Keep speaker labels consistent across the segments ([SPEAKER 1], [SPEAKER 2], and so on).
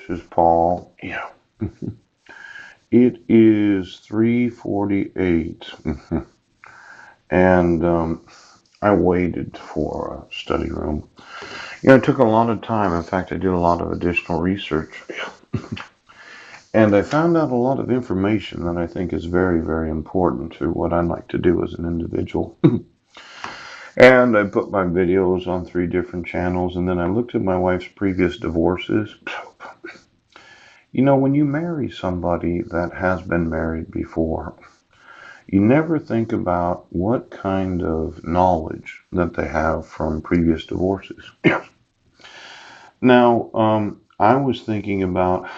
[SPEAKER 1] This is Paul. Yeah. It is 3:48, and I waited for a study room. It took a lot of time. In fact, I did a lot of additional research, and I found out a lot of information that I think is very, very important to what I like to do as an individual. And I put my videos on 3 different channels, and then I looked at my wife's previous divorces. When you marry somebody that has been married before, you never think about what kind of knowledge that they have from previous divorces. Now, I was thinking about um,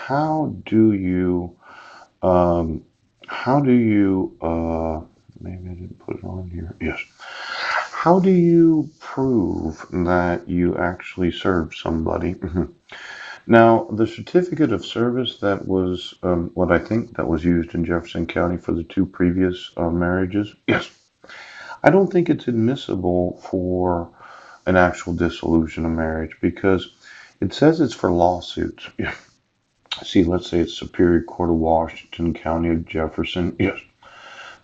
[SPEAKER 1] how do you, maybe I didn't put it on here. Yes. How do you prove that you actually served somebody? Now, the certificate of service that was what I think that was used in Jefferson County for the 2 previous marriages. Yes. I don't think it's admissible for an actual dissolution of marriage because it says it's for lawsuits. Yeah. See, let's say it's Superior Court of Washington, County of Jefferson. Yes.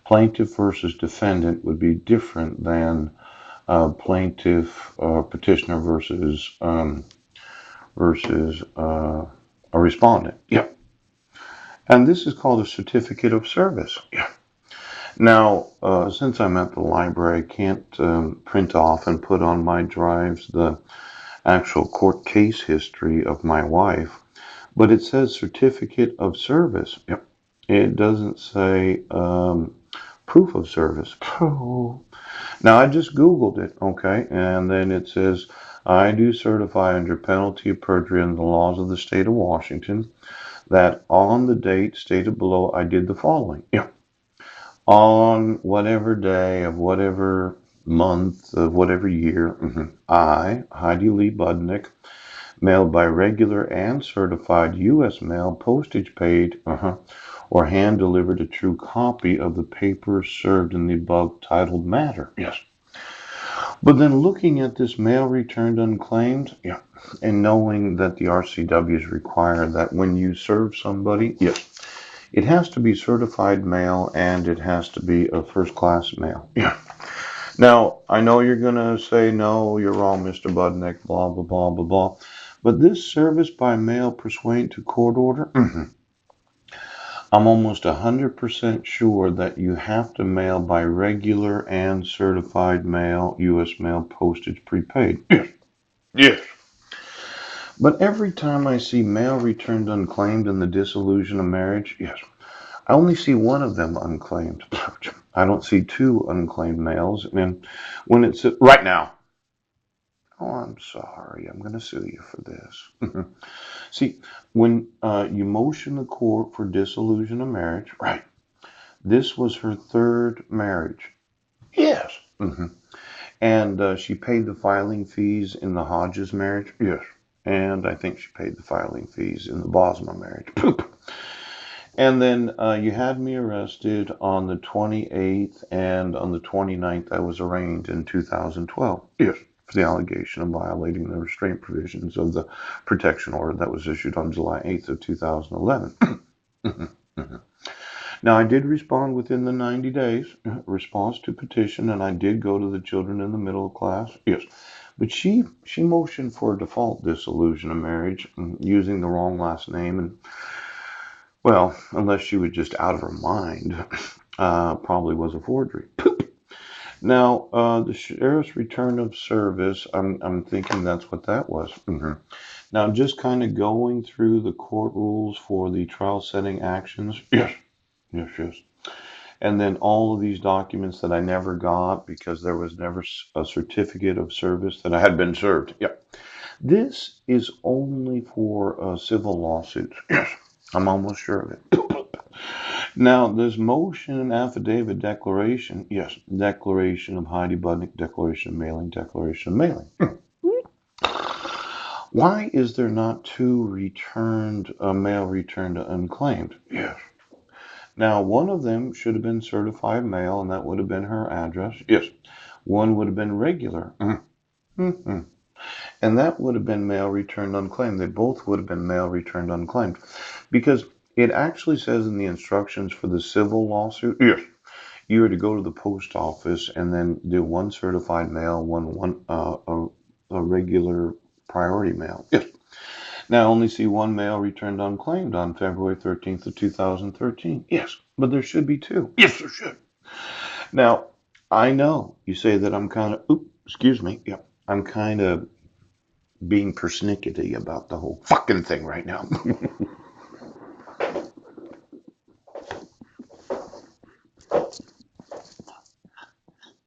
[SPEAKER 1] Plaintiff versus defendant would be different than plaintiff petitioner versus a respondent. Yeah. And this is called a certificate of service. Yeah. Now, since I'm at the library, I can't print off and put on my drives the actual court case history of my wife, but it says certificate of service. Yep. It doesn't say proof of service. Now, I just Googled it, okay, and then it says, I do certify under penalty of perjury and the laws of the state of Washington that on the date stated below, I did the following. Yeah. On whatever day of whatever month of whatever year, I, Heidi Lee Budnick, mailed by regular and certified U.S. mail, postage paid, or hand delivered a true copy of the paper served in the above titled matter. Yes. But then looking at this mail returned unclaimed, yeah, and knowing that the RCWs require that when you serve somebody, yes, it has to be certified mail and it has to be a first class mail. Yeah. Now, I know you're going to say, no, you're wrong, Mr. Budnick, blah, blah, blah, blah, blah. But this service by mail pursuant to court order, I'm almost 100% sure that you have to mail by regular and certified mail, U.S. mail, postage prepaid. Yes. Yes. But every time I see mail returned unclaimed in the dissolution of marriage, yes, I only see one of them unclaimed. I don't see two unclaimed mails. And when it's right now, oh, I'm sorry, I'm going to sue you for this. See, when you motion the court for dissolution of marriage, right? This was her third marriage. Yes. And she paid the filing fees in the Hodges marriage. Yes. And I think she paid the filing fees in the Bosma marriage. And then you had me arrested on the 28th, and on the 29th, I was arraigned in 2012. Yes. For the allegation of violating the restraint provisions of the protection order that was issued on July 8th of 2011. Now, I did respond within the 90 days, response to petition, and I did go to the children in the middle class. Yes. But she motioned for a default dissolution of marriage using the wrong last name. And, well, unless she was just out of her mind, probably was a forgery. Now, the sheriff's return of service, I'm thinking that's what that was. Now, just kind of going through the court rules for the trial setting actions. Yes. Yes, yes. And then all of these documents that I never got because there was never a certificate of service that I had been served. Yeah. This is only for civil lawsuits. Yes. I'm almost sure of it. Now, this motion, affidavit, declaration. Yes. Declaration of Heidi Budnick, declaration of mailing, declaration of mailing. Why is there not two returned, mail returned unclaimed? Yes. Now, one of them should have been certified mail, and that would have been her address. Yes. One would have been regular. And that would have been mail returned unclaimed. They both would have been mail returned unclaimed. Because it actually says in the instructions for the civil lawsuit, yes, you are to go to the post office and then do one certified mail, a regular priority mail. Yes. Now, I only see one mail returned unclaimed on February 13th of 2013. Yes, but there should be two. Yes, there should. Now, I know you say that I'm kind of, excuse me. Yep. I'm kind of being persnickety about the whole fucking thing right now.